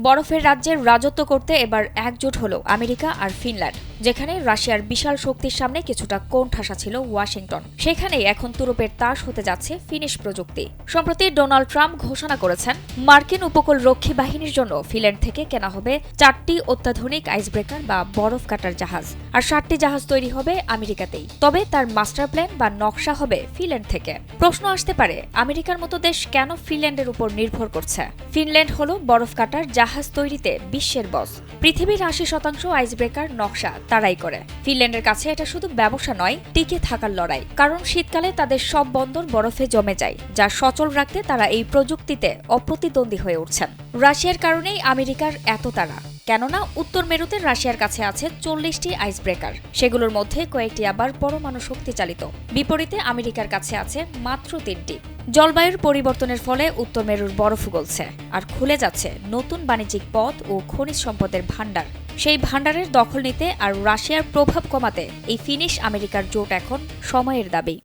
বরফের রাজ্যের রাজত্ব করতে এবার একজোট হলো আমেরিকা আর ফিনল্যান্ড। যেখানে রাশিয়ার বিশাল শক্তির সামনে কিছুটা কোণঠাসা ছিল ওয়াশিংটন, সেখানেই এখন তুরপের তাস হতে যাচ্ছে ফিনিশ প্রযুক্তি। সম্প্রতি ডোনাল্ড ট্রাম্প ঘোষণা করেছেন, মার্কিন উপকূল রক্ষী বাহিনীর জন্য ফিনল্যান্ড থেকে কেনা হবে 4টি অত্যাধুনিক আইসব্রেকার বা বরফ কাটার জাহাজ, আর 7টি জাহাজ তৈরি হবে আমেরিকাতেই। তবে তার মাস্টার প্ল্যান বা নকশা হবে ফিনল্যান্ড থেকে। প্রশ্ন আসতে পারে, আমেরিকার মতো দেশ কেন ফিনল্যান্ডের উপর নির্ভর করছে? ফিনল্যান্ড হলো বরফ কাটার জাহাজ তৈরিতে বিশ্বের বস। পৃথিবীর 80% আইসব্রেকার নকশা তারাই করে। ফিনল্যান্ডের কাছে এটা শুধু ব্যবসা নয়, টিকে থাকার লড়াই। কারণ শীতকালে তাদের সব বন্দর বরফে জমে যায়, যা সচল রাখতে তারা এই প্রযুক্তিতে অপ্রতিদ্বন্দ্বী হয়ে উঠছেন। রাশিয়ার কারণেই আমেরিকার এত তাড়া। কেননা উত্তর মেরুতে রাশিয়ার কাছে আছে 40টি আইসব্রেকার, সেগুলোর মধ্যে কয়েকটি আবার পরমাণু শক্তি চালিত। বিপরীতে আমেরিকার কাছে আছে মাত্র 3টি। জলবায়ুর পরিবর্তনের ফলে উত্তর মেরুর বরফ গলছে, আর খুলে যাচ্ছে নতুন বাণিজ্যিক পথ ও খনিজ সম্পদের ভাণ্ডার। সেই ভাণ্ডারের দখল নিতে আর রাশিয়ার প্রভাব কমাতে এই ফিনিশ আমেরিকার জোট এখন সময়ের দাবি।